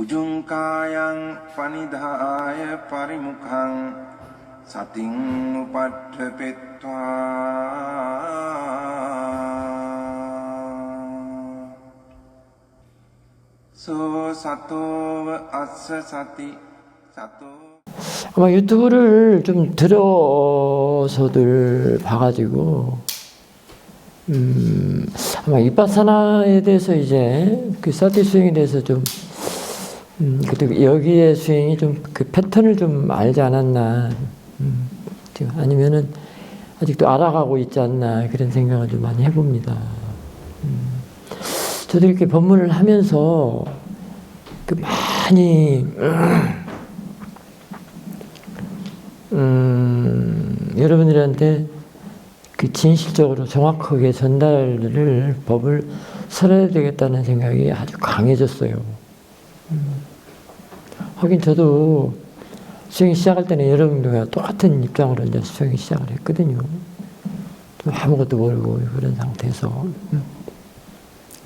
උජුංකායං පනිදාය පරිමුඛං සතින් උපට්ඨපෙත්වා සෝ සතෝව අස්ස සති සතෝ. 아마 유튜브를 좀 들어서들 봐가지고 아마 이빠사나에 대해서 이제 그 사티 수행에 대해서 좀 그리고 여기의 수행이 좀 그 패턴을 좀 알지 않았나, 아니면은 아직도 알아가고 있지 않나, 그런 생각을 좀 많이 해봅니다. 저도 이렇게 법문을 하면서 그 많이 여러분들한테 그 진실적으로 정확하게 전달을 법을 설해야 되겠다는 생각이 아주 강해졌어요. 하긴 저도 수행 시작할 때는 여러분들과 똑같은 입장으로 이제 수행 시작을 했거든요. 좀 아무것도 모르고 그런 상태에서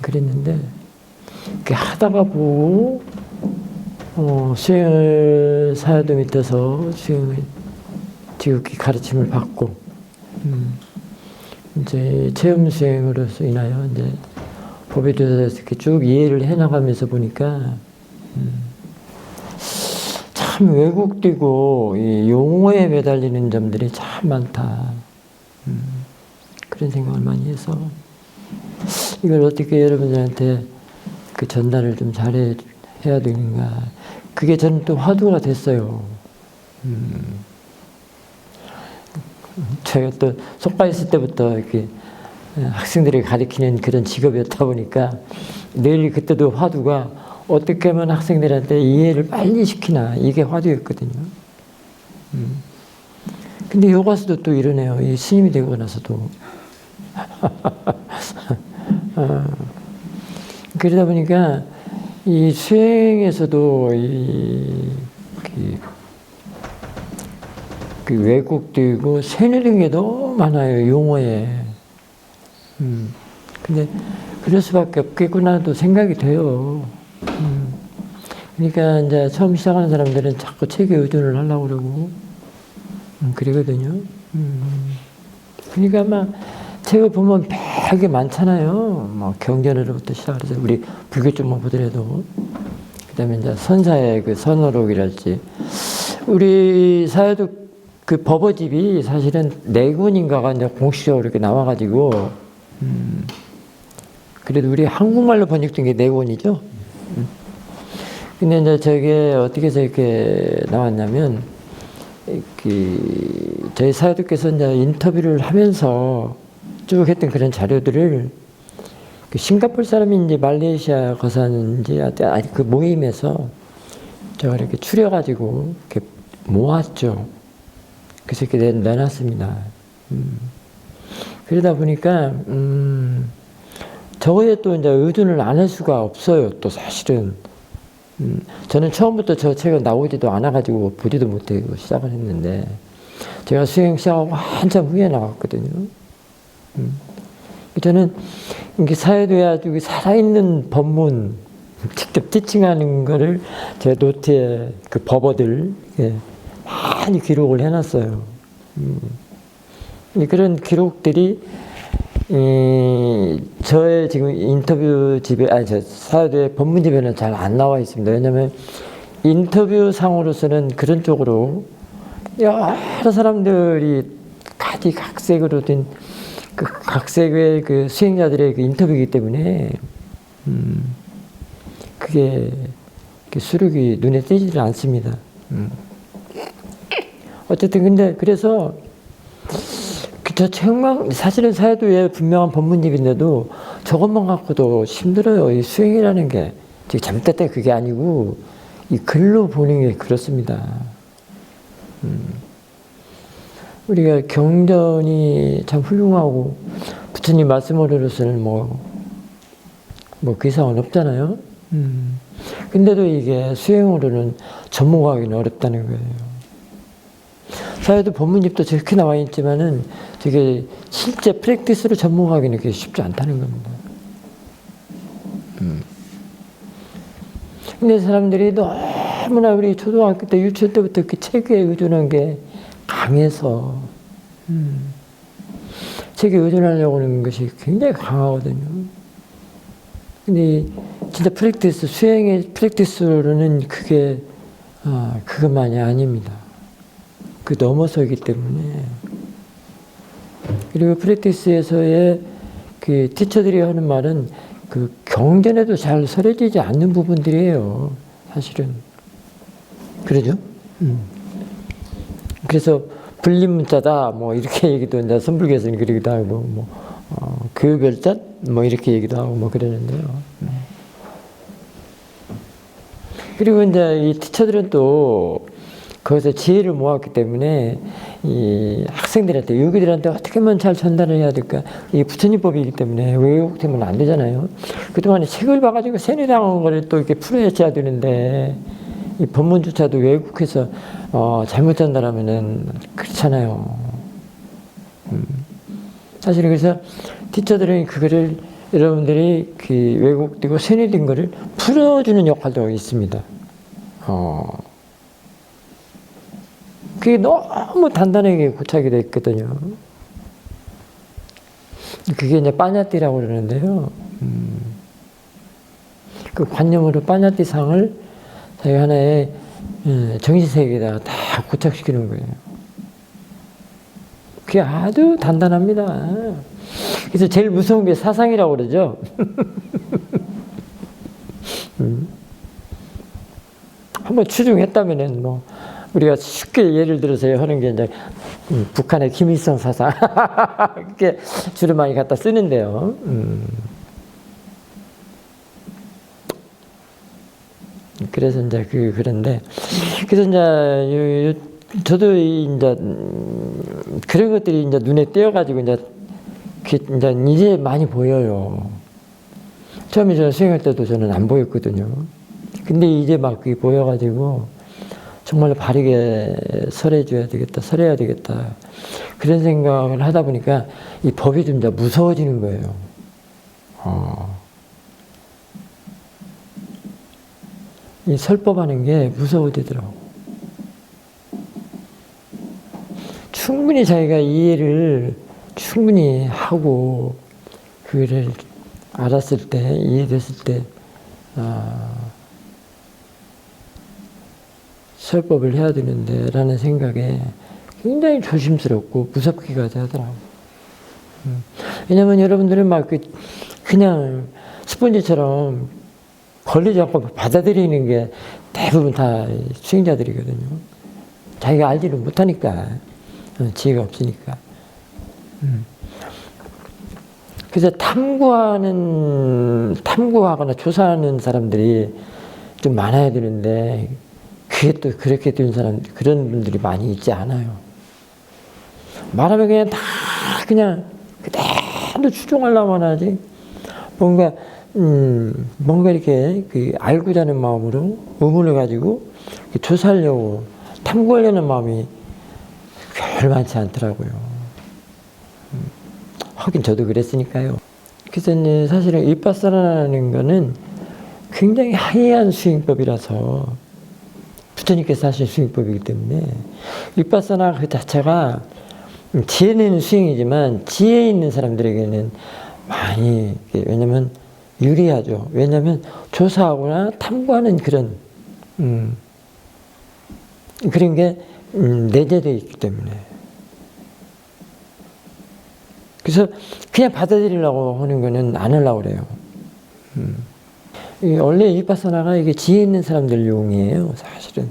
그랬는데, 이렇게 하다가 보고 수행을 사야도 밑에서 수행을 지극히 가르침을 받고 이제 체험 수행으로서 인하여 이제 법에 대해서 이렇게 쭉 이해를 해나가면서 보니까 참 왜곡되고 이 용어에 매달리는 점들이 참 많다. 그런 생각을 많이 해서 이걸 어떻게 여러분들한테 그 전달을 좀 잘해 해야 되는가. 그게 저는 또 화두가 됐어요. 제가 또 속가 있을 때부터 이렇게 학생들이 가르치는 그런 직업이었다 보니까 늘 그때도 화두가 어떻게 하면 학생들한테 이해를 빨리 시키나, 이게 화두였거든요. 근데 여가서도 또 이러네요. 이 스님이 되고 나서도. 그러다 보니까 이 수행에서도 그 왜곡되고 세뇌된 게 너무 많아요, 용어에. 근데 그럴 수밖에 없겠구나도 생각이 돼요. 그러니까 이제 처음 시작하는 사람들은 자꾸 책에 의존을 하려고 그러고 그러거든요. 그러니까 막 책을 보면 되게 많잖아요. 뭐 경전으로부터 시작해서 우리 불교 쪽만 보더라도, 그다음에 이제 선사의 그 선어록이랄지, 우리 사회도 그 법어집이 사실은 4권인가가 이제 공식적으로 이렇게 나와가지고, 그래도 우리 한국말로 번역된 게 4권이죠. 근데 이제 저게 어떻게 해서 이렇게 나왔냐면, 저희 사회도께서 이제 인터뷰를 하면서 쭉 했던 그런 자료들을 그 싱가포르 사람인지 말레이시아 거사인지 그 모임에서 제가 이렇게 추려가지고 이렇게 모았죠. 그래서 이렇게 내놨습니다. 그러다 보니까 저거에 또 이제 의존을 안 할 수가 없어요. 또 사실은 저는 처음부터 저 책을 나오지도 않아가지고 보지도 못하고 시작을 했는데, 제가 수행 시작하고 한참 후에 나왔거든요. 저는 이게 사회도에 아주 살아있는 법문, 직접 티칭하는 거를 제 노트에 그 법어들 많이 기록을 해놨어요. 그런 기록들이 저의 지금 인터뷰 집에, 저 사회도의 법문집에는 잘 안 나와 있습니다. 왜냐면 인터뷰 상으로서는 그런 쪽으로 여러 사람들이 각색으로 된 그 각색의 그 수행자들의 그 인터뷰이기 때문에 그게 수록이 눈에 띄지를 않습니다. 어쨌든 근데 그래서 저 책만, 사실은 사회도에 분명한 법문집인데도 저것만 갖고도 힘들어요. 이 수행이라는 게 잘못됐다 그게 아니고 이 글로 보는 게 그렇습니다. 우리가 경전이 참 훌륭하고 부처님 말씀으로서는 그 이상은 없잖아요. 근데도 이게 수행으로는 접목하기는 어렵다는 거예요. 사회도 법문집도 저렇게 나와 있지만은 되게 실제 프랙티스로 접목하기는 그게 쉽지 않다는 겁니다. 근데 사람들이 너무나 우리 초등학교 때, 유치원 때부터 그 책에 의존한 게 강해서, 책에 의존하려고 하는 것이 굉장히 강하거든요. 근데 진짜 프랙티스, 수행의 프랙티스로는 그게, 그것만이 아닙니다. 그 넘어서기 때문에. 그리고 프랙티스에서의 그 티처들이 하는 말은 그 경전에도 잘 설해지지 않는 부분들이에요. 사실은. 그러죠? 그래서 불림문자다, 뭐, 이렇게 얘기도, 이제 선불교에서는 그러기도 하고, 뭐, 교별자? 뭐, 이렇게 얘기도 하고, 뭐, 그러는데요. 그리고 이제 이 티처들은 또, 거기서 지혜를 모았기 때문에, 이 학생들한테, 요기들한테 어떻게 하면 잘 전달을 해야 될까? 이게 부처님법이기 때문에 왜곡되면 안 되잖아요. 그동안에 책을 봐가지고 세뇌당한 거를 또 이렇게 풀어야지 되는데, 이 법문조차도 왜곡해서 잘못 전달하면은 그렇잖아요. 사실 그래서 티처들은 그거를 여러분들이 그 왜곡되고 세뇌된 거를 풀어주는 역할도 있습니다. 그게 너무 단단하게 고착이 되어 있거든요. 그게 이제 빠냐띠라고 그러는데요. 그 관념으로 빠냐띠상을 자기 하나의 정신세계에다가 다 고착시키는 거예요. 그게 아주 단단합니다. 그래서 제일 무서운 게 사상이라고 그러죠. 한번 추중했다면은 뭐 우리가 쉽게 예를 들어서 하는 게 이제 북한의 김일성 사상 그렇게 주로 많이 갖다 쓰는데요. 그래서 이제 그런데 그래서 이제 저도 이제 그런 것들이 이제 눈에 띄어가지고 이제 많이 보여요. 처음에 저는 수행할 때도 저는 안 보였거든요. 근데 이제 막 그게 보여가지고 정말로 바르게 설해줘야 되겠다, 설해야 되겠다. 그런 생각을 하다 보니까 이 법이 좀 더 무서워지는 거예요. 이 설법하는 게 무서워지더라고. 충분히 자기가 이해를 충분히 하고 그거를 알았을 때, 이해됐을 때 설법을 해야 되는데 라는 생각에 굉장히 조심스럽고 무섭기가 하더라고요. 왜냐면 여러분들은 막 그냥 스펀지처럼 걸리지 않고 받아들이는 게 대부분 다 수행자들이거든요. 자기가 알지를 못하니까, 지혜가 없으니까. 그래서 탐구하거나 조사하는 사람들이 좀 많아야 되는데, 그게 또 그렇게 된 그런 분들이 많이 있지 않아요. 말하면 그냥 다 그대로 추종하려고만 하지. 뭔가 이렇게 알고자 하는 마음으로 의문을 가지고 조사하려고 탐구하려는 마음이 별 많지 않더라고요. 하긴 저도 그랬으니까요. 그래서 이제 사실은 윗바사라는 거는 굉장히 하이한 수행법이라서 부처님께서 하신 수행법이기 때문에 윗바사나 그 자체가 지혜는 수행이지만 지혜 있는 사람들에게는 많이 왜냐면 유리하죠. 왜냐하면 조사하거나 탐구하는 그런 게 내재되어 있기 때문에. 그래서 그냥 받아들이려고 하는 거는 안 하려고 그래요. 원래 윗바사나가 이게 지혜 있는 사람들 용이에요, 사실은.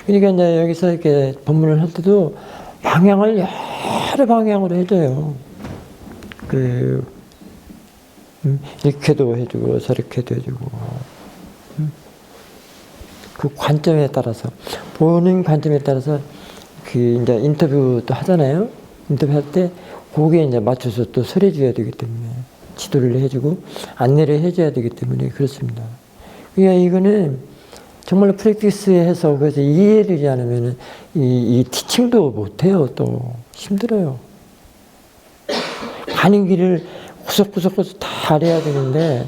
그러니까 이제 여기서 이렇게 법문을 할 때도 방향을 여러 방향으로 해줘요. 이렇게도 해주고, 저렇게도 해주고. 그 관점에 따라서, 보는 관점에 따라서, 이제 인터뷰도 하잖아요. 인터뷰할 때, 거기에 이제 맞춰서 또 설해줘야 되기 때문에, 지도를 해주고, 안내를 해줘야 되기 때문에, 그렇습니다. 그러니까 이거는, 정말로 프랙티스해서, 그래서 이해를 하지 않으면은, 이 티칭도 못해요, 또. 힘들어요. 가는 길을 구석구석 다 알아야 되는데,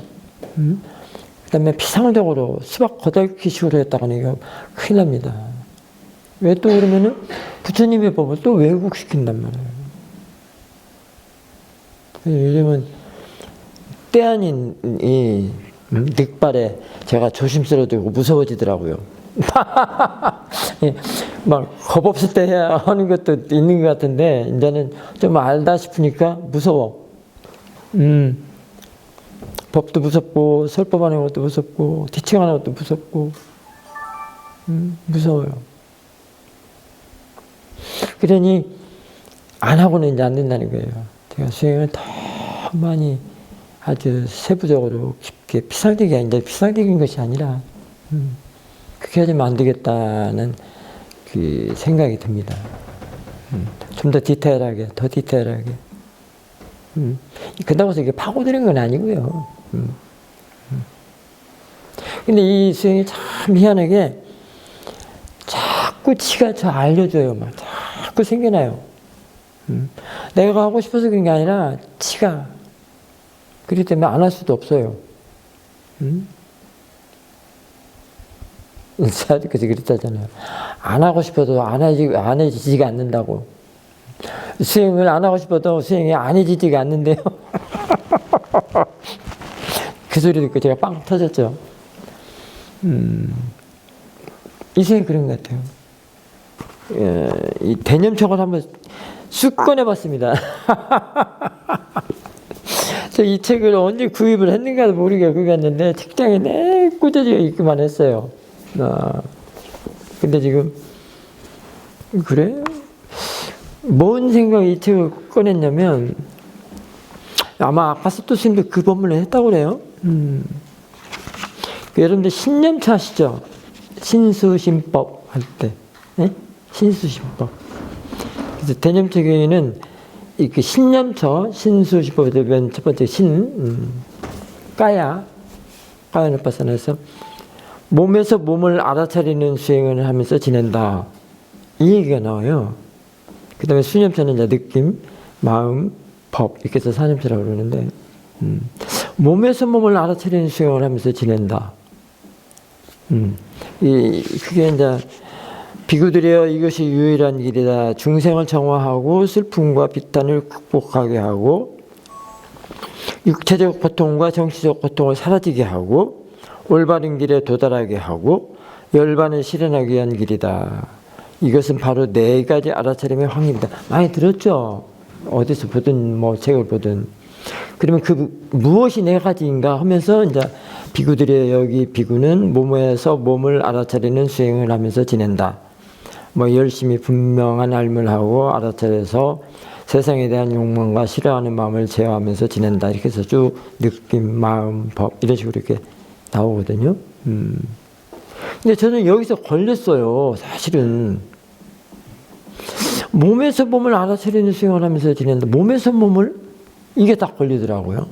그 다음에 피상적으로 수박 거덜기식으로 했다가는 이거 큰일 납니다. 왜 또 그러면은 부처님의 법을 또 왜곡시킨단 말이에요. 요즘은 때 아닌 이 늑발에 제가 조심스러워지고 무서워지더라고요. 막 겁 없을 때 해야 하는 것도 있는 것 같은데 이제는 좀 알다 싶으니까 무서워. 법도 무섭고 설법하는 것도 무섭고 티칭하는 것도 무섭고 무서워요. 그러니 안 하고는 이제 안 된다는 거예요. 제가 수행을 더 많이 아주 세부적으로 깊게 피상적이 아닌데 피상적인 것이 아니라 그렇게 하면 안 되겠다는 그 생각이 듭니다. 좀 더 디테일하게, 더 디테일하게. 그렇다고 해서 이게 파고드는 건 아니고요. 근데 이 수행이 참 희한하게 자꾸 지가 저 알려줘요. 막 자꾸 생겨나요. 내가 하고 싶어서 그런 게 아니라 지가. 그렇기 때문에 안 할 수도 없어요. 사드께서 그랬다잖아요. 안 하고 싶어도 안 해지지가 않는다고. 수행을 안 하고 싶어도 수행이 안 해지지가 않는데요. 그 소리 듣고 제가 빵 터졌죠. 이 수행이 그런 것 같아요. 이 대념촉을 한번 쑥 꺼내봤습니다. 이 책을 언제 구입을 했는가도 모르게 그거 했는데 책장에 내 꽂아져 있기만 했어요. 근데 지금 그래? 뭔 생각에 이 책을 꺼냈냐면 아마 아까 스토 스님도 그 법문을 했다고 그래요. 여러분들 신념차 아시죠? 신수심법 할 때. 네? 신수심법. 그래서 대념책에는 이 신념처, 신수심법에 대한 첫 번째 까야누파산에서 몸에서 몸을 알아차리는 수행을 하면서 지낸다. 이 얘기가 나와요. 그 다음에 수념처는 이제 느낌, 마음, 법, 이렇게 해서 사념처라고 그러는데, 몸에서 몸을 알아차리는 수행을 하면서 지낸다. 그게 이제 비구들이여 이것이 유일한 길이다. 중생을 정화하고 슬픔과 비탄을 극복하게 하고 육체적 고통과 정치적 고통을 사라지게 하고 올바른 길에 도달하게 하고 열반을 실현하기 위한 길이다. 이것은 바로 네 가지 알아차림의 황입니다. 많이 들었죠? 어디서 보든 뭐 책을 보든. 그러면 그 무엇이 네 가지인가 하면서 이제 비구들의 여기 비구는 몸에서 몸을 알아차리는 수행을 하면서 지낸다. 뭐 열심히 분명한 알물 하고 알아차려서 세상에 대한 욕망과 싫어하는 마음을 제어하면서 지낸다. 이렇게 해서 쭉 느낌, 마음, 법 이런 식으로 이렇게 나오거든요. 근데 저는 여기서 걸렸어요. 사실은 몸에서 몸을 알아차리는 수행을 하면서 지낸다. 몸에서 몸을 이게 딱 걸리더라고요.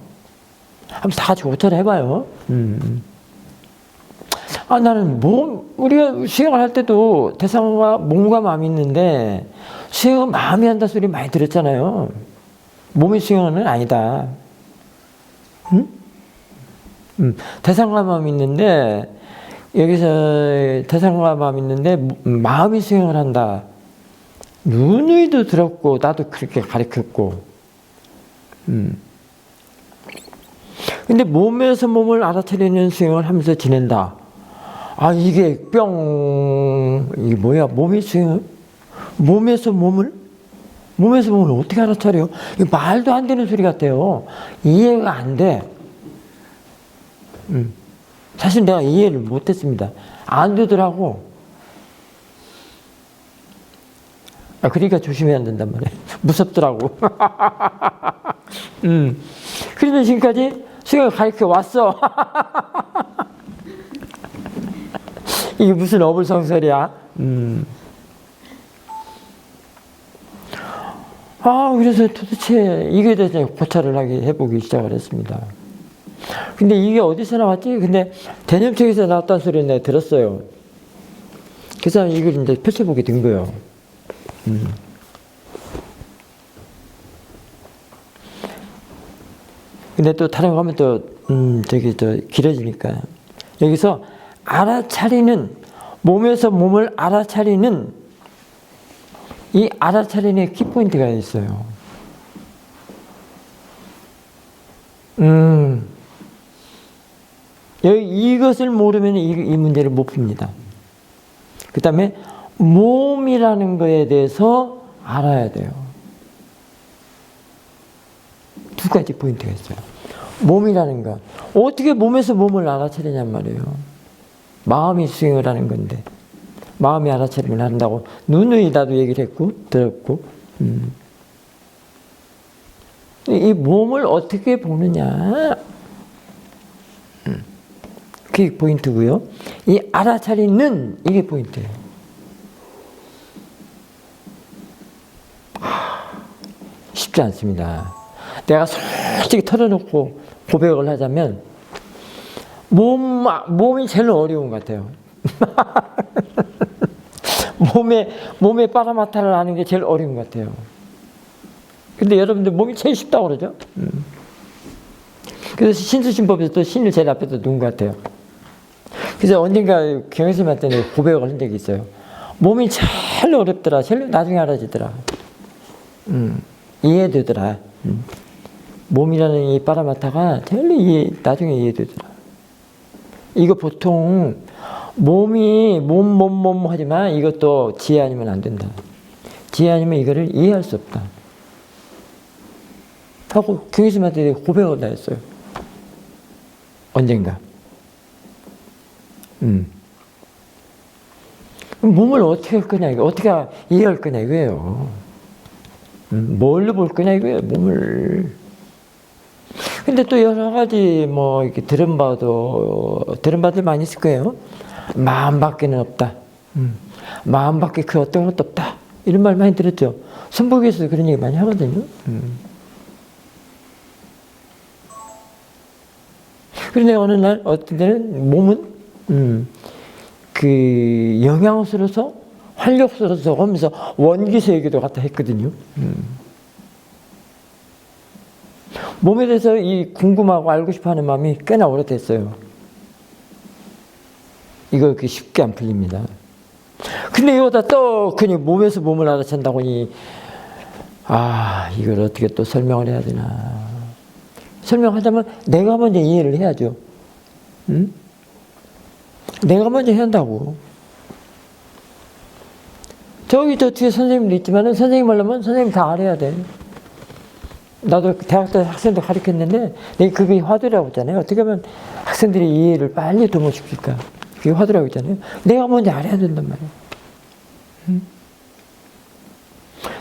한번 다 같이 고찰을 해봐요. 나는 우리가 수행을 할 때도 대상과 몸과 마음이 있는데 수행은 마음이 한다 소리 많이 들었잖아요. 몸이 수행은 아니다. 대상과 마음이 있는데 여기서 대상과 마음이 있는데 마음이 수행을 한다. 누누이도 들었고 나도 그렇게 가르쳤고. 근데 몸에서 몸을 알아차리는 수행을 하면서 지낸다. 이게 이게 뭐야? 몸이 수행, 몸에서 몸을 어떻게 알아차려? 이거 말도 안 되는 소리 같아요. 이해가 안 돼. 사실 내가 이해를 못 했습니다. 안 되더라고. 그러니까 조심해야 된단 말이에요. 무섭더라고. 그래서 지금까지 수행을 가르쳐 왔어. 이게 무슨 어불성설이야? 그래서 도대체 이거에 대해서 고찰을 해보기 시작을 했습니다. 근데 이게 어디서 나왔지? 근데 대념책에서 나왔다는 소리를 내가 들었어요. 그래서 이걸 이제 펼쳐보게 된 거예요. 근데 또 다른 거 하면 또 길어지니까. 여기서 알아차리는, 몸에서 몸을 알아차리는, 이 알아차리는 키포인트가 있어요. 이것을 모르면 이 문제를 못 풉니다. 그 다음에 몸이라는 거에 대해서 알아야 돼요. 두 가지 포인트가 있어요. 몸이라는 거. 어떻게 몸에서 몸을 알아차리냔 말이에요. 마음이 수행을 하는 건데. 마음이 알아차림을 한다고 누누이 나도 얘기를 했고, 들었고. 이 몸을 어떻게 보느냐. 그게 포인트고요. 이 알아차리는 이게 포인트예요. 쉽지 않습니다. 내가 솔직히 털어놓고 고백을 하자면 몸이 제일 어려운 것 같아요. 몸에 빠라마타를 하는 게 제일 어려운 것 같아요. 근데 여러분들 몸이 제일 쉽다고 그러죠. 그래서 신수신법에서도 신을 제일 앞에다 놓은 것 같아요. 그래서 언젠가 경혜스님한테 고백을 한 적이 있어요. 몸이 제일 어렵더라. 제일 나중에 알아지더라. 이해되더라. 몸이라는 이 빠라마타가 제일 나중에 이해되더라. 이거 보통 몸이 몸 하지만 이것도 지혜 아니면 안 된다. 지혜 아니면 이거를 이해할 수 없다. 하고 경혜스님한테 고백을 다 했어요. 언젠가. 몸을 어떻게 할 거냐, 어떻게 이해할 거냐 이거예요. 뭘로 볼 거냐 이거예요, 몸을. 근데 또 여러 가지 이렇게 들은 바들 많이 있을 거예요. 마음밖에는 없다. 마음밖에 그 어떤 것도 없다. 이런 말 많이 들었죠. 선복에서도 그런 얘기 많이 하거든요. 그런데 어느 날 어떤 때는 몸은 그 영양소로서 활력소로서 하면서 원기세 얘기도 갖다 했거든요. 몸에 대해서 이 궁금하고 알고 싶어하는 마음이 꽤나 오래됐어요. 이거 그렇게 쉽게 안 풀립니다. 근데 이거다 또 그냥 몸에서 몸을 알아챈다고 이걸 어떻게 또 설명을 해야 되나. 설명하자면 내가 먼저 이해를 해야죠. 내가 먼저 해야 한다고. 저 뒤에 선생님도 있지만 선생님 하려면 선생님 다 알아야 돼. 나도 대학 때 학생들 가르쳤는데 그게 화두라고 했잖아요. 어떻게 하면 학생들이 이해를 빨리 도모시킬까. 그게 화두라고 했잖아요. 내가 먼저 알아야 된단 말이에요.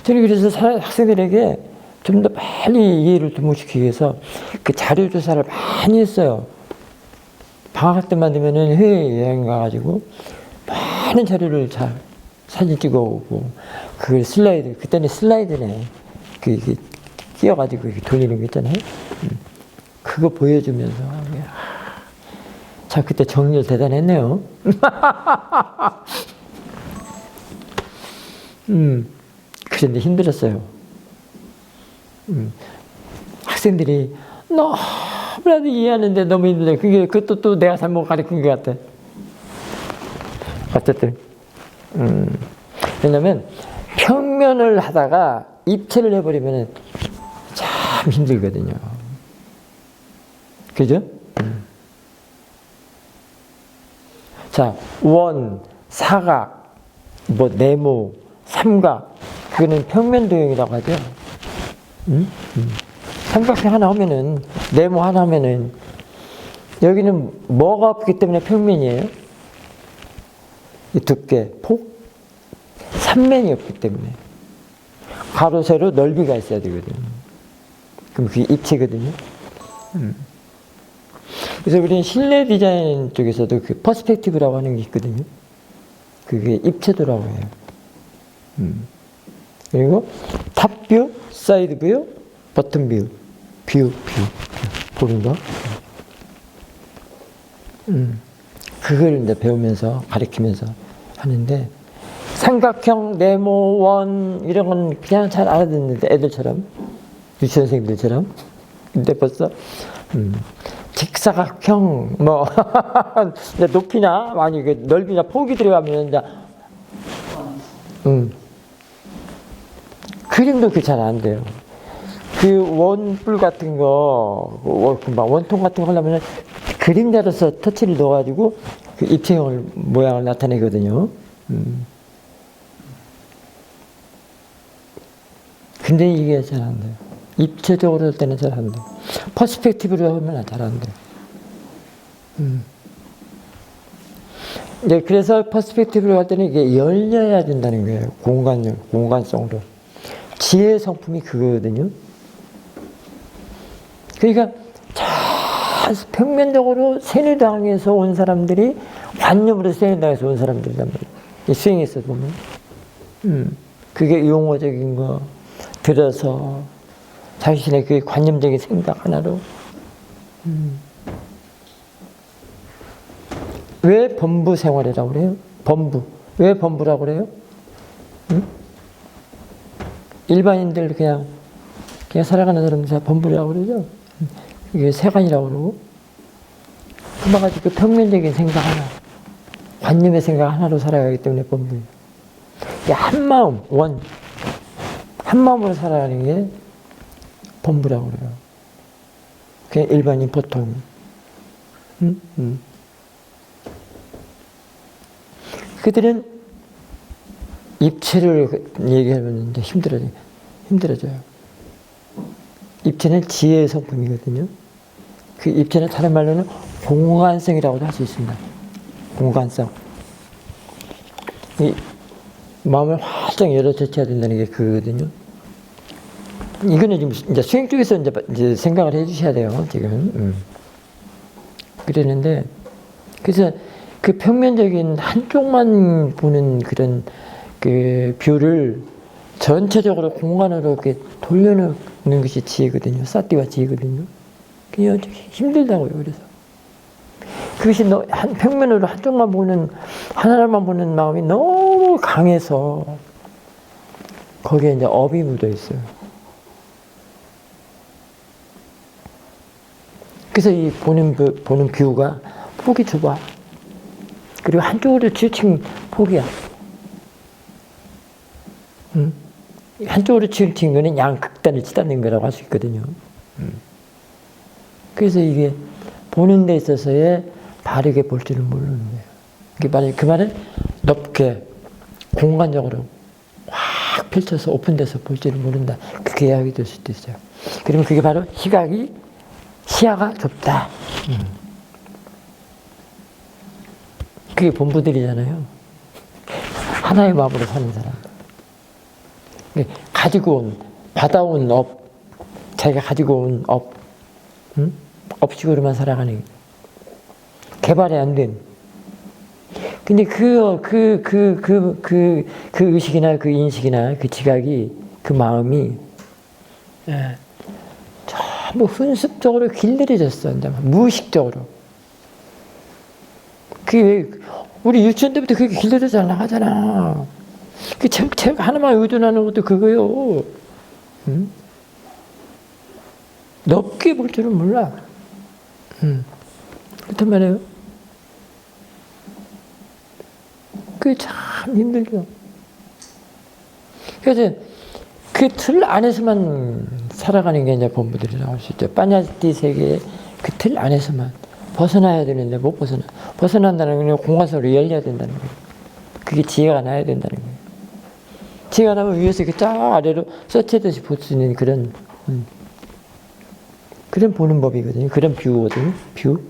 저는 그래서 학생들에게 좀 더 빨리 이해를 도모시키기 위해서 그 자료 조사를 많이 했어요. 방학 때만 되면은 해외 여행 가가지고 많은 자료를 사진 찍어오고 그걸 슬라이드, 그때는 슬라이드네. 이게 끼워가지고 이렇게 돌리는 거 있잖아요. 그거 보여주면서 참 그때 정렬 대단했네요. 그런데 힘들었어요. 학생들이 너무나도 이해하는데 너무 힘들어요. 그것도 또 내가 잘못 가르친 것 같아. 어쨌든. 왜냐면 평면을 하다가 입체를 해버리면 참 힘들거든요. 그죠? 자, 원, 사각, 네모, 삼각, 그거는 평면 도형이라고 하죠. 삼각형 하나 하면은, 네모 하나 하면은, 여기는 뭐가 없기 때문에 평면이에요? 이 두께, 폭, 삼면이 없기 때문에. 가로, 세로, 넓이가 있어야 되거든요. 그럼 그게 입체거든요. 그래서 우리는 실내 디자인 쪽에서도 그 퍼스펙티브라고 하는 게 있거든요. 그게 입체도라고 해요. 그리고 탑뷰, 사이드 뷰, 버튼 뷰, 뷰 보는 거. 그걸 이제 배우면서 가르치면서 하는데 삼각형, 네모, 원 이런 건 그냥 잘 알아듣는데 애들처럼 유치원 선생님들처럼. 근데 벌써 직사각형, 뭐, 이제 높이나, 아니, 그 넓이나 폭이 들어가면, 이제, 그림도 그 잘 안 돼요. 그 원뿔 같은 거, 원통 같은 거 하려면 그림자로서 터치를 넣어가지고 그 입체형을, 모양을 나타내거든요. 근데 이게 잘 안 돼요. 입체적으로 할 때는 잘 안 돼요. 퍼스펙티브로 하면 잘 안 돼요. 네, 그래서 퍼스펙티브로 할 때는 이게 열려야 된다는 거예요. 공간성으로. 지혜 성품이 그거거든요. 그러니까 평면적으로 세뇌당에서 온 사람들이 관념으로 세뇌당에서 온 사람들이란 말이에요. 수행에서 보면. 그게 용어적인 거 들어서 자신의 그 관념적인 생각 하나로. 왜 범부 생활이라고 그래요? 범부. 왜 범부라고 그래요? 일반인들 그냥 살아가는 사람들 다 범부라고 그러죠? 이게 세간이라고 그러고. 그만가지고 그 평면적인 생각 하나, 관념의 생각 하나로 살아가기 때문에 범부예요. 이게 한마음, 한마음으로 살아가는 게 범부라고 그래요. 그냥 일반인 보통. 그들은 입체를 얘기하면 이제 힘들어져요. 입체는 지혜의 성품이거든요. 그 입체는 다른 말로는 공간성이라고도 할 수 있습니다. 공간성. 이 마음을 활짝 열어 제쳐야 된다는 게 그거거든요. 이거는 지금 이제 수행 쪽에서 이제 생각을 해 주셔야 돼요, 지금. 그랬는데, 그래서 그 평면적인 한쪽만 보는 그런 그 뷰를 전체적으로 공간으로 이렇게 돌려놓는 것이 지혜거든요. 사띠와 지혜거든요. 그게 힘들다고요, 그래서. 그것이 한 평면으로 한쪽만 보는, 하나만 보는 마음이 너무 강해서 거기에 이제 업이 묻어 있어요. 그래서 이 보는 뷰가 폭이 좁아. 그리고 한쪽으로 치우친 폭이야. 한쪽으로 치우친 거는 양극단을 치닫는 거라고 할 수 있거든요. 그래서 이게 보는 데 있어서의 바르게 볼 줄을 모르는 거예요. 그 말은 넓게, 공간적으로 확 펼쳐서 오픈돼서 볼 줄을 모른다. 그게 이야기 될 수도 있어요. 그러면 그게 바로 시야가 좁다. 그게 본부들이잖아요. 하나의 마음으로 사는 사람. 받아온 업, 자기가 가지고 온 업, 업식으로만 살아가는, 개발이 안 된. 근데 그 의식이나 그 인식이나 그 지각이, 그 마음이, 전부 훈습적으로 길들여졌어. 무의식적으로. 우리 유치원 때부터 그게 길들여져 나가잖아. 그 책 하나만 의존하는 것도 그거요. 넓게 볼 줄은 몰라. 그렇단 말이에요. 그게 참 힘들죠. 그래서 그 틀 안에서만 살아가는 게 이제 본부들이라고 할 수 있죠. 빠냐티 세계의 그 틀 안에서만 벗어나야 되는데 못 벗어난다는 건 공간성으로 열려야 된다는 거예요. 그게 지혜가 나야 된다는 거예요. 지혜가 나면 위에서 이렇게 쫙 아래로 서치듯이 볼 수 있는 그런 보는 법이거든요. 그런 뷰거든요. 뷰.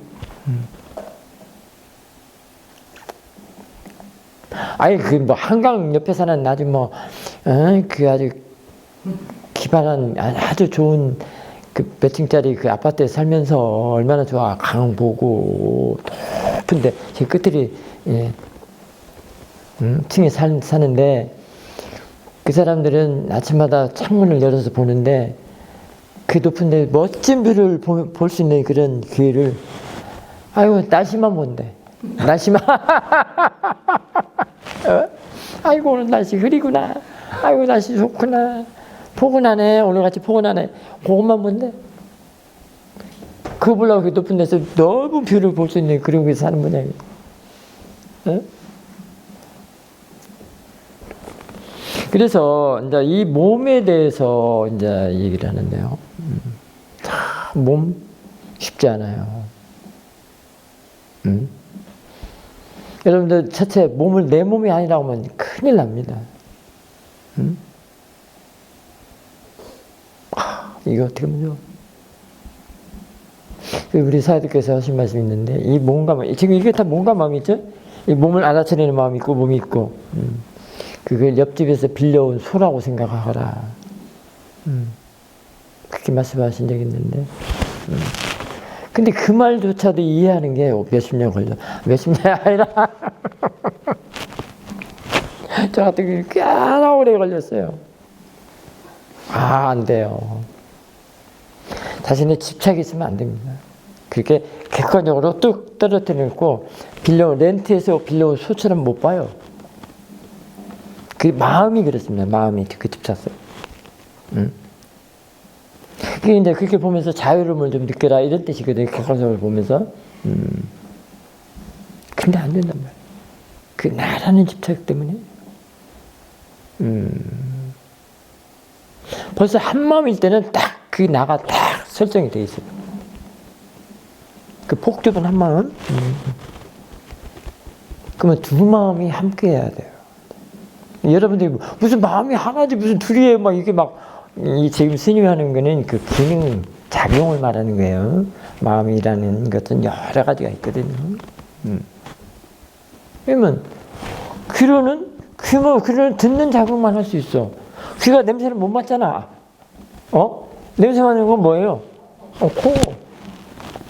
아니 한강 옆에 사는 아주 그 아주 기발한 아주 좋은 그 몇 층짜리 그 아파트에 살면서 얼마나 좋아. 강 보고 높은데 제 끝들이 층에 사는데 그 사람들은 아침마다 창문을 열어서 보는데 그 높은데 멋진 뷰를 볼 수 있는 그런 기회를 날씨만 본대. 날씨만 아이고 오늘 날씨 흐리구나. 아이고 날씨 좋구나. 포근하네. 오늘같이 포근하네. 그것만 본대. 그거 보려고 그 높은 데서 넓은 뷰를 볼 수 있는 그런 곳에 사는 모양이에요. 어? 그래서 이제 이 몸에 대해서 이제 얘기를 하는데요. 몸 쉽지 않아요. 여러분들 자체 몸을 내 몸이 아니라고 하면 큰일 납니다. 이거 어떻게 하면 좋아? 우리 사회들께서 하신 말씀이 있는데, 이 몸과 마음, 지금 이게 다 몸과 마음이죠? 이 몸을 알아차리는 마음이 있고, 몸이 있고, 그걸 옆집에서 빌려온 소라고 생각하거라. 그렇게 말씀하신 적이 있는데. 근데 그 말조차도 이해하는 게 몇십 년 걸려. 몇십 년이 아니라, 저 같은 경우 꽤나 오래 걸렸어요. 안 돼요. 자신의 집착이 있으면 안 됩니다. 그렇게 객관적으로 뚝 떨어뜨려놓고 렌트해서 빌려온 소처럼 못 봐요. 그 마음이 그렇습니다. 마음이 그 집착성. 그게 이제 그렇게 보면서 자유로움을 좀 느껴라 이런 뜻이거든요. 객관적으로 보면서. 근데 안 된단 말이에요. 그 나라는 집착 때문에. 벌써 한 마음일 때는 딱 그 나가 딱 설정이 되어 있어요. 그 폭좁은 한 마음. 그러면 두 마음이 함께 해야 돼요. 여러분들이 무슨 마음이 하나지 무슨 둘이에요 막 이게 막 이 지금 스님이 하는 거는 그 기능 작용을 말하는 거예요. 마음이라는 것은 여러 가지가 있거든요. 그러면 귀는 듣는 작용만 할 수 있어. 귀가 냄새를 못 맡잖아. 냄새 맡는 건 뭐예요? 코.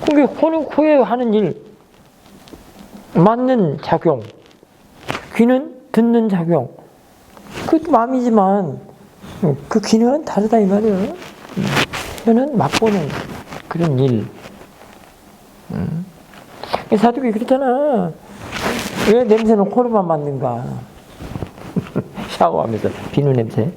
그게 코는 코에 하는 일. 맡는 작용. 귀는 듣는 작용. 그것도 마음이지만 그 기능은 다르다 이 말이에요. 귀는 맛보는 그런 일. 사두기 그렇잖아. 왜 냄새는 코로만 맡는가? 샤워하면서 비누 냄새.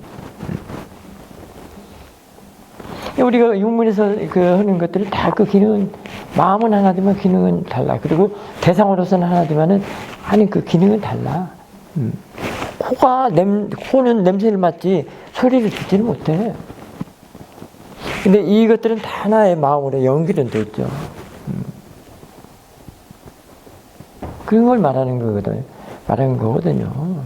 우리가 육문에서 하는 것들을 다 그 기능은 마음은 하나지만 기능은 달라. 그리고 대상으로서는 하나지만은 하는 그 기능은 달라. 코는 냄새를 맡지 소리를 듣지는 못해. 근데 이것들은 다 하나의 마음으로 연결은 돼 있죠. 그런 걸 말하는 거거든요.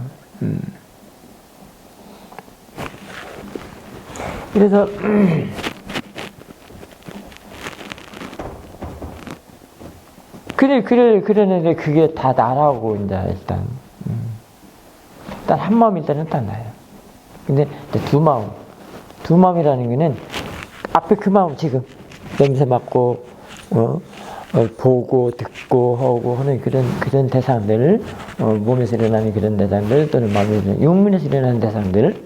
그래서 그러는데 그게 다 나라고 이제 일단 한 마음일 때는 딱 나요. 근데 두 마음이라는 거는 앞에 그 마음 지금 냄새 맡고 보고 듣고 하고 하는 그런 대상들, 몸에서 일어나는 그런 대상들 또는 마음에서 일어나는 육문에서 일어나는 대상들,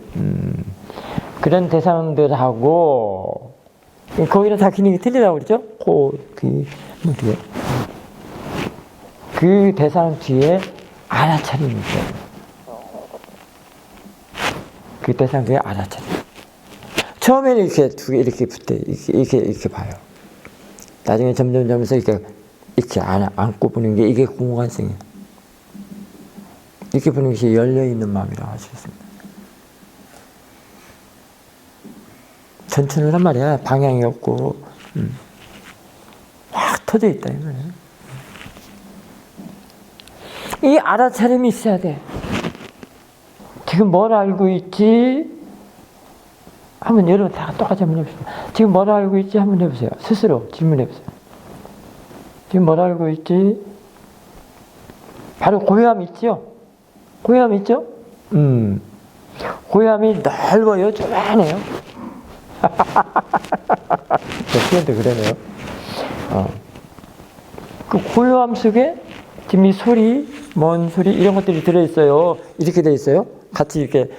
그런 대상들하고 거기는 다 기능이 틀리다고 그러죠. 코, 귀, 뒤에 그 대상 뒤에 알아차림이 있어요. 그 대상 뒤에 알아차림. 처음에는 이렇게 두 개 이렇게 붙어 이렇게 봐요. 나중에 점점 이렇게 안고 보는 게 이게 공간성이에요. 이렇게 보는 것이 열려 있는 마음이라고 할 수 있습니다. 전천후란 말이야. 방향이 없고 확 터져 있다 이 말이야. 이 알아차림이 있어야 돼. 지금 뭘 알고 있지? 한번 여러분 다 똑같이 한번 해보세요. 지금 뭘 알고 있지? 한번 해보세요. 스스로 질문해보세요. 지금 뭘 알고 있지? 바로 고요함 있죠? 고요함 있죠? 고요함이 넓어요? 조만해요? 표현도 그러네요. 그 고요함 속에 지금 이 소리, 먼 소리 이런 것들이 들어있어요. 이렇게 돼 있어요. 같이 이렇게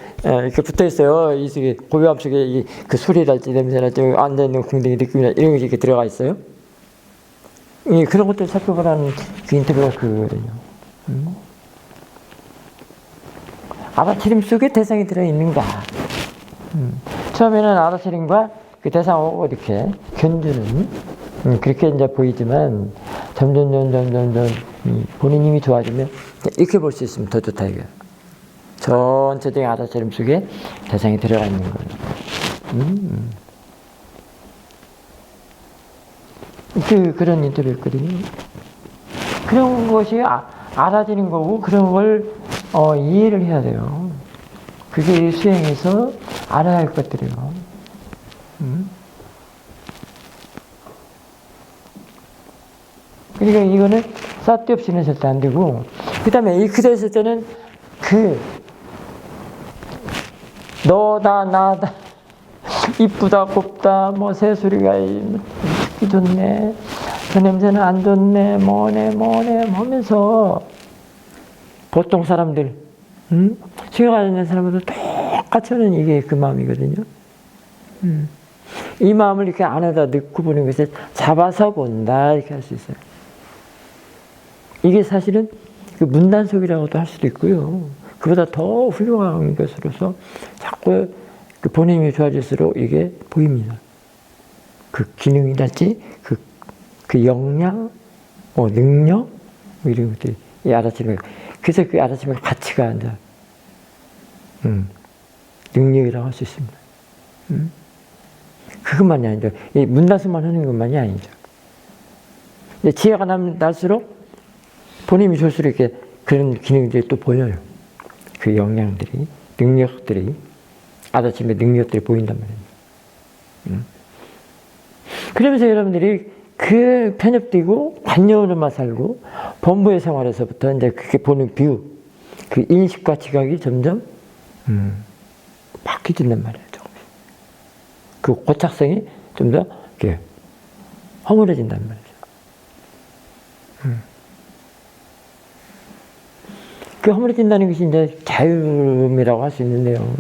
붙어 있어요. 이 속에 고요함 속에 그 소리랄지 냄새랄지 앉아 있는 궁뎅이 느낌이나 이런 게 이렇게 들어가 있어요. 그런 것들 살펴보라는 그 인터뷰가 그거거든요. 알아차림 속에 대상이 들어 있는가? 처음에는 알아차림과 그 대상하고 이렇게 견주는 그렇게 이제 보이지만 점점 본인 힘이 좋아지면 이렇게 볼 수 있으면 더 좋다 이거야. 전체적인 알아차림 속에 대상이 들어가 있는 거예요. 그런 인터뷰였거든요. 그런 것이 알아지는 거고 그런 걸 이해를 해야 돼요. 그게 수행에서 알아야 할 것들이에요. 그러니까 이거는 쌀데 없이는 절대 안 되고, 그 다음에 이 그대 있을 때는 너다 나다 이쁘다 곱다 뭐 새소리가 듣기 좋네, 그 냄새는 안 좋네, 뭐네 하면서 보통 사람들 수행하는 사람들도 똑같이 하는 이게 그 마음이거든요. 이 마음을 이렇게 안에다 넣고 보는 것을 잡아서 본다 이렇게 할 수 있어요. 이게 사실은 그 문단속이라고도 할 수도 있고요. 그보다 더 훌륭한 것으로서 자꾸 그 본인이 좋아질수록 이게 보입니다. 그 기능이랄지 그 역량, 능력 뭐 이런 것들이 이 알아차림. 그래서 그 알아차림의 가치가 이제 능력이라고 할 수 있습니다. 그것만이 아니죠. 이 문단속만 하는 것만이 아니죠. 지혜가 날수록 본인이 좋을수록 이렇게 그런 기능들이 또 보여요. 그 역량들이, 능력들이, 알아차림의 능력들이 보인단 말이에요. 그러면서 여러분들이 그 편협되고 관념으로만 살고 범부의 생활에서부터 이제 그렇게 보는 뷰, 그 인식과 지각이 점점 바뀌어진단 말이에요. 조금씩. 그 고착성이 좀 더 이렇게 허물어진단 말이죠. 그 허물어진다는 것이 이제 자유음이라고 할 수 있는데요.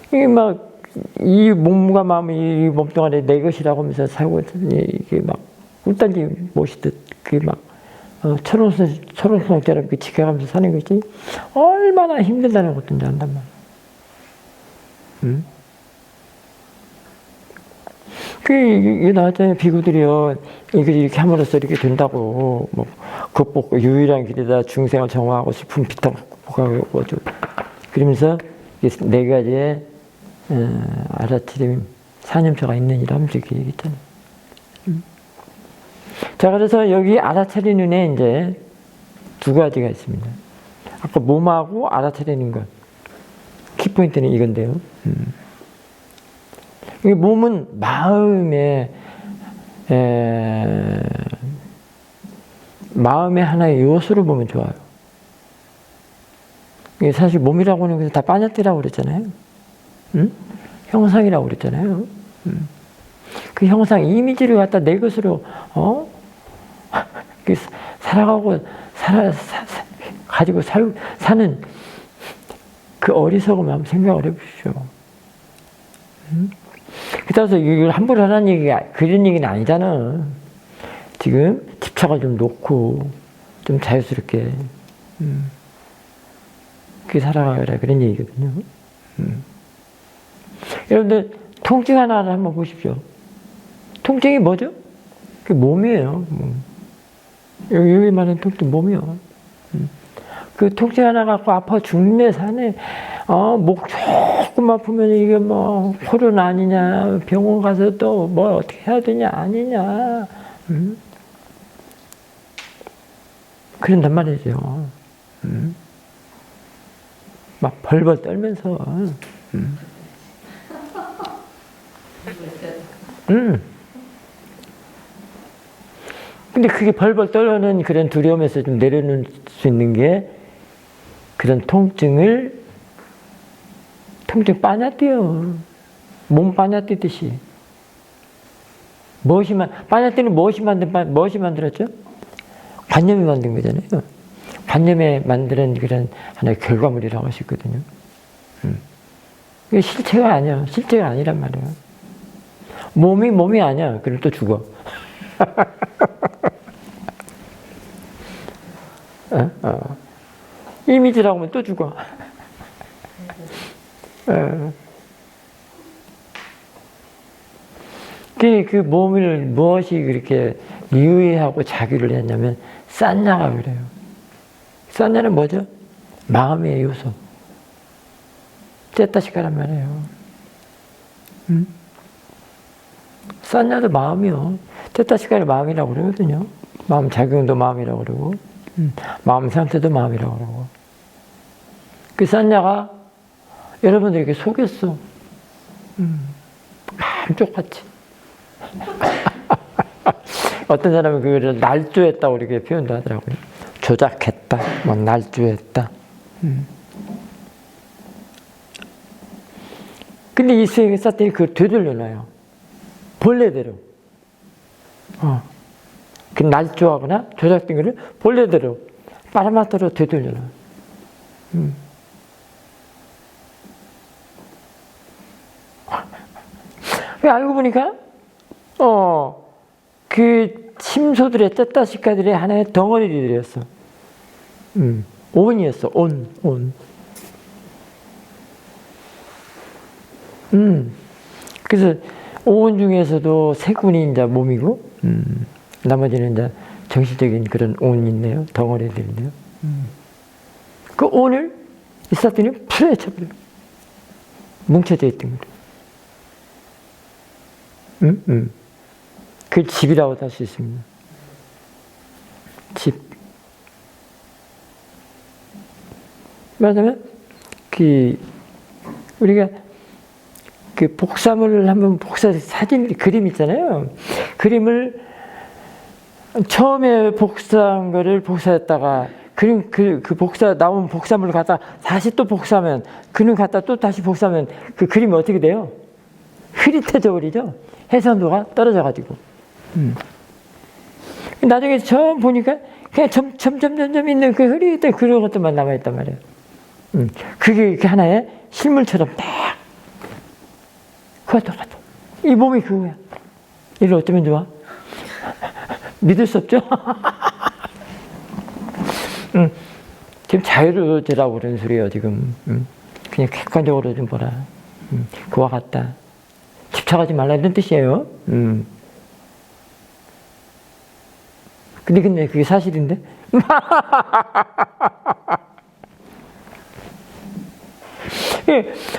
이게 막 이 몸과 마음이 이 몸 동안에 내 것이라고 하면서 살고 이게 막 꿀단지 모시듯 그게 막 초롱성처럼 지켜가면서 사는 것이 얼마나 힘들다는 것도 이제 안단 말이야. 이게 나왔잖아요. 비구들이요. 이렇게 함으로써 이렇게 된다고. 뭐, 극복, 유일한 길이다. 중생을 정화하고 슬픔 비탄 극복하고. 그러면서 네 가지의 알아차림, 사념처가 있느니라 하면서 이렇게 얘기했잖아요. 자, 그래서 여기 알아차리는 눈에 이제 두 가지가 있습니다. 아까 몸하고 알아차리는 것. 키포인트는 이건데요. 이 몸은 마음의 하나의 요소로 보면 좋아요. 이게 사실 몸이라고 하는 것은 다 빠냐띠라고 그랬잖아요. 형상이라고 그랬잖아요. 그 형상, 이미지를 갖다 내 것으로, 살아가고, 가지고 사는 그 어리석음을 한번 생각을 해보십시오. 그래서 이걸 함부로 하라는 얘기가, 그런 얘기는 아니잖아. 지금 집착을 좀 놓고, 좀 자유스럽게, 그렇게 살아가라, 그런 얘기거든요. 여러분들, 통증 하나를 한번 보십시오. 통증이 뭐죠? 그게 몸이에요. 여기 말하는 통증 몸이요. 그 통증 하나 갖고 아파 죽네 사네. 목 조금 아프면 이게 뭐 코로나 아니냐, 병원 가서 또 뭘 어떻게 해야 되냐 아니냐. 그런단 말이죠. 막 벌벌 떨면서. 근데 그게 벌벌 떨는 그런 두려움에서 좀 내려놓을 수 있는 게 그런 통증 빠냐뛰어. 몸 빠냐뛰듯이. 빠냐뛰는 무엇이 만들었죠? 관념이 만든 거잖아요. 관념에 만드는 그런 하나의 결과물이라고 할 수 있거든요. 이게 실체가 아니야. 실체가 아니란 말이에요. 몸이 아니야. 그럼 또 죽어. 이미지라고 하면 또 죽어. 그 몸을 무엇이 그렇게 유의하고 자기를 했냐면 싼냐가 그래요. 싼냐는 뭐죠? 마음의 요소. 째따시카란 말이에요. 싼냐도 마음이요. 째따시카를 마음이라고 그러거든요. 마음 작용도 마음이라고 그러고, 마음 상태도 마음이라고 그러고. 그 싼냐가 여러분들에게 속였어. 감쪽같이. 어떤 사람은 그거를 날조했다고 이렇게 표현도 하더라고요. 조작했다, 뭐 날조했다. 근데 이 수행의 사탄이 그걸 되돌려놔요. 본래대로. 그 날조하거나 조작된 거를 본래대로 빠라마타로 되돌려놔요. 알고 보니까, 그 침소들의 떼따시카들의 하나의 덩어리들이었어. 온이었어, 온. 그래서 온 중에서도 세 군이 이제 몸이고, 나머지는 이제 정신적인 그런 온이 있네요. 덩어리들인데요. 그 온을 이 사탄이 풀어내쳐버려요. 뭉쳐져 있던 거예요. 그 집이라고 할 수 있습니다. 집. 말하자면, 우리가 그 복사물을 한번 사진, 그림 있잖아요. 그림을 처음에 복사한 거를 복사했다가, 그 나온 복사물을 갖다 다시 또 복사하면, 그림 갖다 또 다시 복사하면 그 그림이 어떻게 돼요? 흐릿해져 버리죠? 해상도가 떨어져가지고. 나중에 처음 보니까 그냥 점점 있는 그 흐릿한 그런 것들만 남아있단 말이에요. 그게 하나의 실물처럼 딱. 그거 똑같아. 이 몸이 그거야. 이를 어쩌면 좋아? 믿을 수 없죠? 지금 자유로워지라고 그러는 소리예요, 지금. 그냥 객관적으로 좀 보라. 그와 같다. 집착하지 말라 이런 뜻이에요. 근데 그게 사실인데?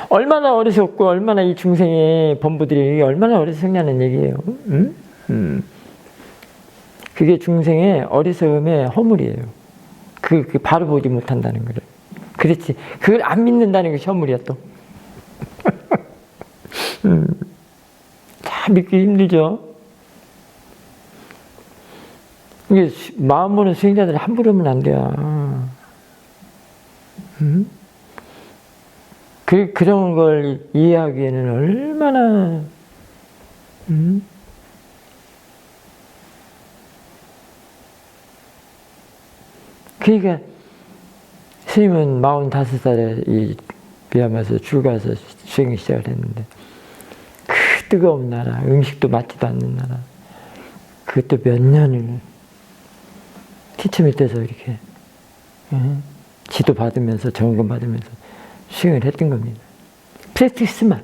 얼마나 어리석고 얼마나 이 중생의 범부들이 얼마나 어리석냐는 얘기예요. 그게 중생의 어리석음의 허물이에요. 그 바로 보지 못한다는 거를. 그렇지. 그걸 안 믿는다는 것이 허물이야 또. 참 믿기 힘들죠. 이게 마음 보는 수행자들 함부로 하면 안 돼요. 그런 걸 이해하기에는 얼마나, 그러니까, 스님은 45살에 비하면서 출가해서 수행을 시작을 했는데, 그 뜨거운 나라, 음식도 맞지도 않는 나라, 그것도 몇 년을 티처 밑에서 이렇게, 지도 받으면서, 점검 받으면서 수행을 했던 겁니다. 프랙티스만.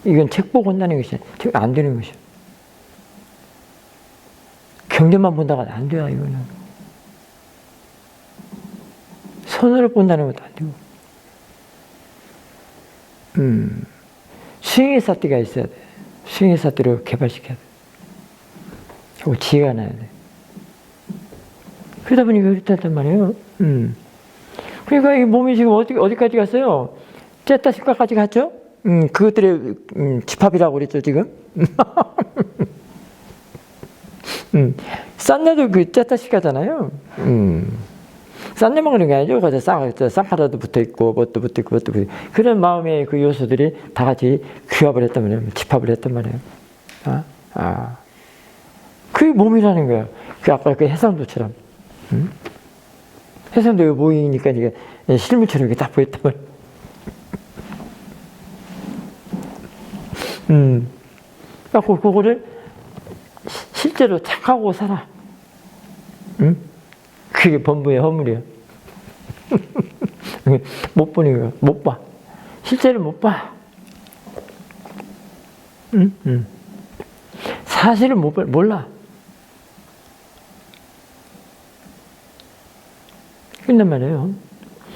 이건 책 보고 한다는 것이 안 되는 것이야. 경전만 본다가 안 돼요, 이거는. 손으로 본다는 것도 안 되고. 수행의 사띠가 있어야 돼. 수행의 사띠로 개발시켜야 돼. 그리고 지혜가 나야 돼. 그러다 보니까 그렇단 말이에요. 그러니까 이 몸이 지금 어디까지 갔어요? 째따시카까지 갔죠? 그것들의 집합이라고 그랬죠, 지금? 싼내도 그 째따시카잖아요. 싼내만 그런 게 아니죠. 거기서 쌍파라도 붙어 있고, 뭣도 붙어 있고, 뭣도 붙어 있고. 그런 마음의 그 요소들이 다 같이 규합을 했단 말이에요. 집합을 했단 말이에요. 그게 몸이라는 거야. 그 아까 그 해상도처럼. 해상도가 모이니까 이게 실물처럼 이렇게 딱 보였단 말이에요. 그거를 실제로 착하고 살아. 그게 범부의 허물이야. 못 보는 거야. 못 봐. 실제로 못 봐. 사실은 몰라. 끝난 말이에요.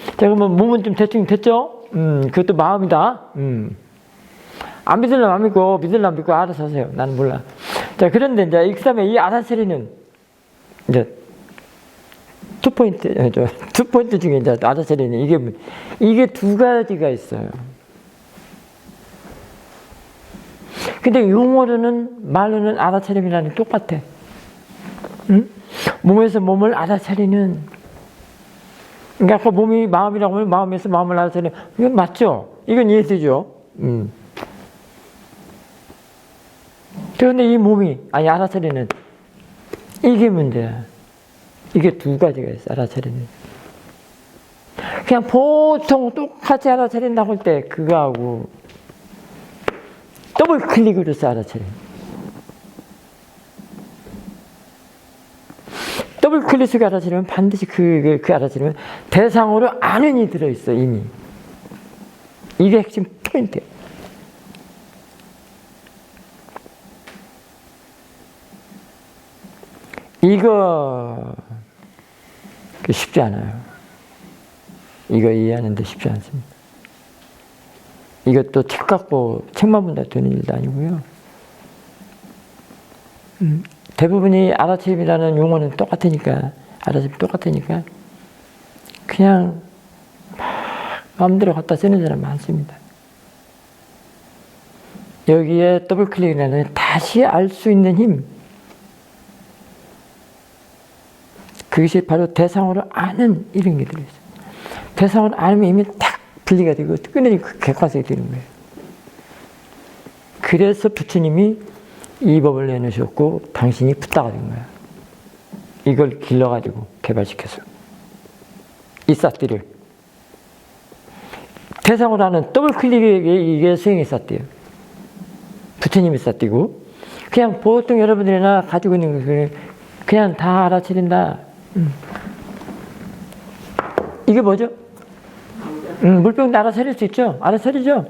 자, 그러면 몸은 좀 대충 됐죠? 그것도 마음이다. 안 믿으려면 안 믿고, 믿으려면 안 믿고, 알아서 하세요. 나는 몰라. 자, 그런데 이제, 그 다음에 이 아다세리는, 이제, 투 포인트 중에 이제 아다세리는 이게 두 가지가 있어요. 근데 용어로는, 말로는 알아차림이라는 게 똑같아. 응? 몸에서 몸을 알아차리는, 그러니까 아까 몸이 마음이라고 하면 마음에서 마음을 알아차리는, 이건 맞죠? 이건 이해되죠? 그런데 이 몸이, 알아차리는, 이게 문제야. 이게 두 가지가 있어, 알아차리는. 그냥 보통 똑같이 알아차린다고 할 때, 그거하고, 더블 클릭으로 써 알아차리는. 더블 클릭으로 알아차리면 반드시 그 알아차리면 대상으로 아는이 들어있어, 이미. 이게 핵심 포인트야. 이거 쉽지 않아요. 이거 이해하는데 쉽지 않습니다. 이것도 책 갖고 책만 본다 되는 일도 아니고요. 대부분이 알아차림이라는 용어는 똑같으니까, 알아차림 똑같으니까 그냥 마음대로 갖다 쓰는 사람 많습니다. 여기에 더블 클릭이라는 다시 알 수 있는 힘, 그것이 바로 대상으로 아는 이런 게 들어있어요. 대상으로 알면 이미 딱 분리가 되고 끊어지고 객관성이 되는 거예요. 그래서 부처님이 이 법을 내놓으셨고 당신이 붓다가 된 거야. 이걸 길러가지고 개발시켜서 이 싹들을 대상으로 하는 더블 클릭이 이게 수행이 싹대요. 부처님이 싹대고 그냥 보통 여러분들이나 가지고 있는 것을 그냥 다 알아차린다. 이게 뭐죠? 물병도 알아차릴 수 있죠? 알아차리죠?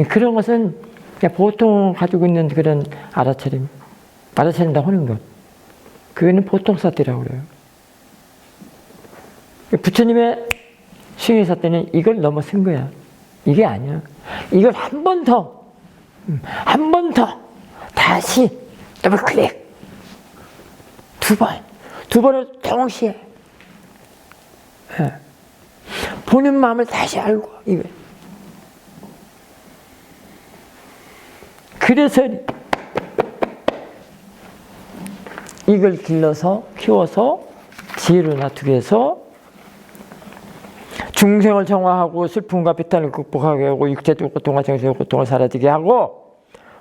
그런 것은 그냥 보통 가지고 있는 그런 알아차린다고 하는 것. 그거는 보통 사태라고 그래요. 부처님의 수행의 사태는 이걸 넘어선 거야. 이게 아니야. 이걸 한 번 더, 다시 더블 클릭. 두 번을 동시에. 예. 보는 마음을 다시 알고, 이거. 그래서 이걸 길러서, 키워서, 지혜로 놔두게 해서 중생을 정화하고 슬픔과 비탄을 극복하게 하고 육체적 고통과 정신의 고통을 사라지게 하고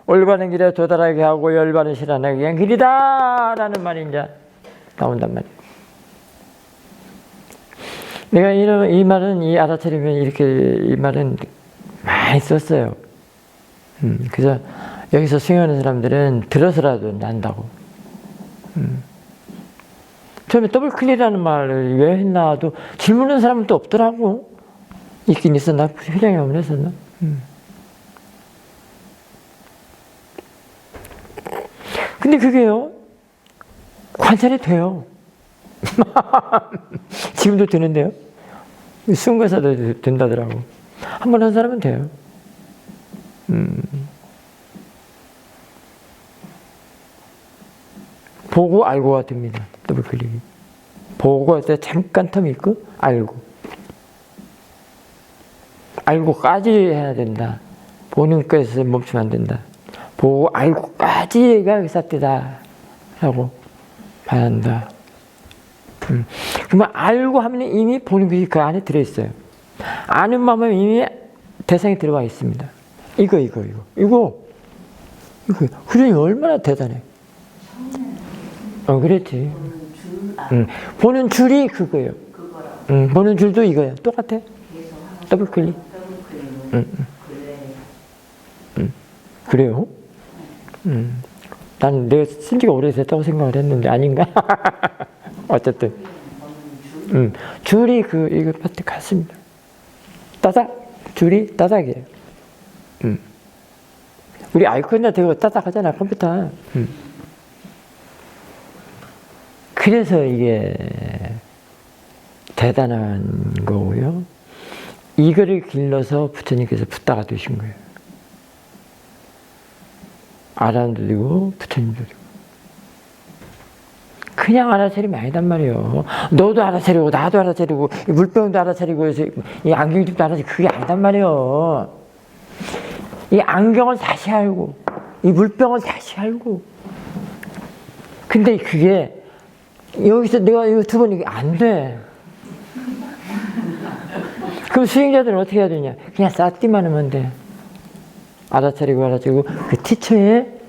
올바른 길에 도달하게 하고 열바른 실현하기 위한 길이다! 라는 말이 이제 나온단 말이에요. 내가 이 말은, 이 알아차리면 이렇게, 이 말은 많이 썼어요. 그래서 여기서 수행하는 사람들은 들어서라도 난다고. 처음에 더블 클릭이라는 말을 왜 했나도 질문하는 사람은 또 없더라고. 있긴 있었나? 회장이 오면 했었나? 근데 그게요, 관찰이 돼요. 지금도 되는데요. 수행과사도 된다더라고. 한 번 한 사람은 돼요. 보고 알고가 됩니다. 더블 클릭이. 보고 할 때 잠깐 텀이 있고 알고까지 해야 된다. 보는 것에서 멈추면 안 된다. 보고 알고까지가 의사때다 라고 봐야 한다. 그러면 알고 하면 이미 보는 것이 그 안에 들어있어요. 아는 마음은 이미 대상이 들어가 있습니다. 이거. 그러니 얼마나 대단해. 그렇지. 보는 줄이 그거예요. 보는 줄도 이거예요. 똑같아. 더블 클릭. 그래요? 난 내가 쓴 지가 오래됐다고 생각을 했는데 아닌가? 어쨌든 줄이 이거 파트 같습니다. 줄이 따닥이에요. 우리 아이콘이나 되고 따닥하잖아, 컴퓨터. 그래서 이게 대단한 거고요. 이거를 길러서 부처님께서 붓다가 되신 거예요. 아라한도 되고 부처님도 되고. 그냥 알아차리면 아니단 말이에요. 너도 알아차리고 나도 알아차리고 물병도 알아차리고 해서 이 안경집도 알아차리고 그게 아니단 말이에요. 이 안경을 다시 알고 이 물병을 다시 알고. 근데 그게 여기서 내가 이거 두 번 이게 안 돼. 그럼 수행자들은 어떻게 해야 되냐? 그냥 쌓기만 하면 돼. 알아차리고 그 티처의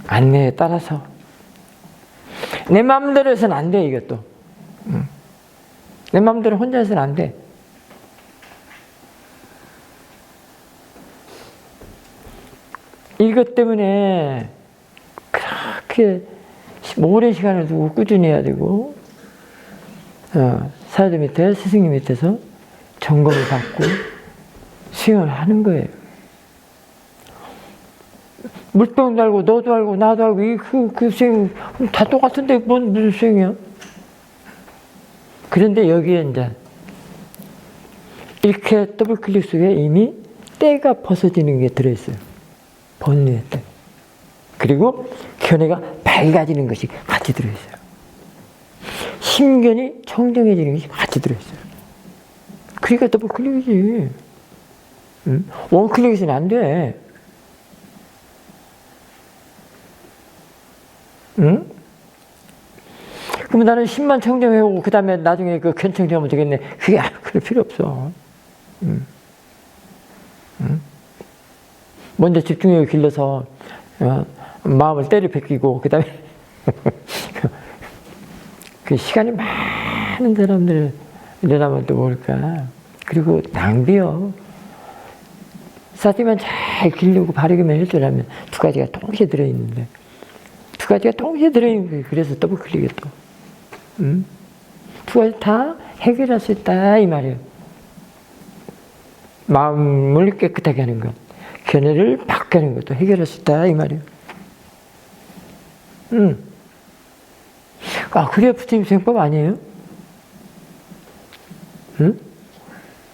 안내에 따라서. 내 마음대로 해서는 안 돼, 이것도. 내 마음대로 혼자 해서는 안 돼. 이것 때문에 그렇게 오랜 시간을 두고 꾸준히 해야 되고, 사회자 밑에, 스승님 밑에서 점검을 받고 수행을 하는 거예요. 물병도 알고, 너도 알고, 나도 알고, 그 수행, 다 똑같은데, 무슨 수행이야? 그런데 여기에 이제, 이렇게 더블 클릭 속에 이미 때가 벗어지는 게 들어있어요. 번뇌의 때. 그리고 견해가 밝아지는 것이 같이 들어있어요. 심견이 청정해지는 것이 같이 들어있어요. 그러니까 더블 클릭이지. 응? 원 클릭에서는 안 돼. 응? 그럼 나는 10만 청정해오고 그 다음에 나중에 그 견청정하면 되겠네. 그게 그럴 필요 없어. 응? 응? 먼저 집중력을 길러서 마음을 때려 베끼고 그 다음에 그 시간이 많은 사람들 일어나면 또 뭘까. 그리고 낭비요. 쌓기만 잘 길르고 바르게만 할 줄 알면 두 가지가 동시에 들어있는데 두 가지가 동시에 들어있는 거예요. 그래서 더블 클릭이 또. 두 가지 다 해결할 수 있다 이 말이에요. 마음을 깨끗하게 하는 것, 견해를 바꾸는 것도 해결할 수 있다 이 말이에요. 그래야 부처님 수행법 아니에요?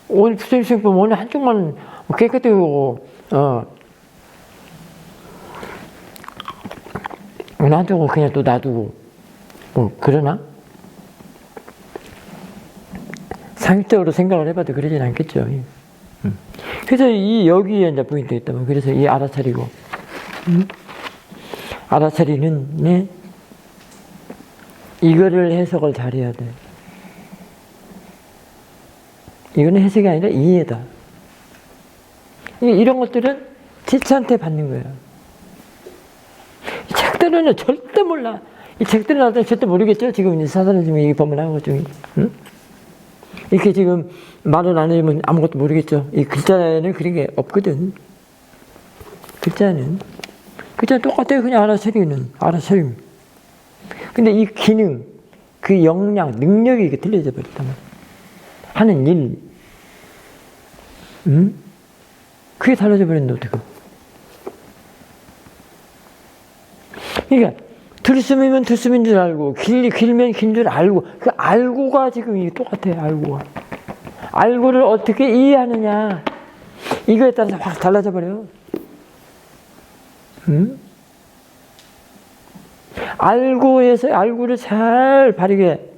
오늘 부처님 수행법 오늘 한쪽만 깨끗하고 한쪽은 그냥 또 놔두고 그러나? 상식적으로 생각을 해봐도 그러진 않겠죠. 그래서 여기에 이제 포인트가 있다면 그래서 이 알아차리고 알아차리는 네, 이거를 해석을 잘해야 돼. 이거는 해석이 아니라 이해다. 이런 것들은 지체한테 받는 거예요. 이 책들은 절대 몰라. 이 책들은 나한테 절대 모르겠죠. 지금 사사는 지금 이 법문하는 것 중에. 응? 이렇게 지금 말을 안 해주면 아무것도 모르겠죠. 이 글자에는 그런 게 없거든. 글자는 똑같아요. 그냥 알아차림. 근데 이 기능, 그 역량, 능력이 이게 틀려져 버렸다면 하는 일, 그게 달라져 버렸는데 어떡해. 그러니까 들숨이면 들숨인 줄 알고 길면 긴 줄 알고 그 알고가 지금 이게 똑같아요. 알고를 어떻게 이해하느냐 이거에 따라서 확 달라져 버려요. 알고를 잘 바르게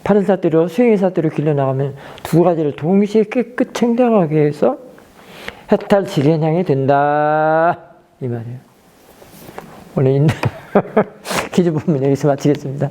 바른 사태로 수행의 사태로 길러나가면 두 가지를 동시에 깨끗 청정하게 해서 해탈 지련향이 된다 이 말이에요. 오늘 기주 부분 여기서 마치겠습니다.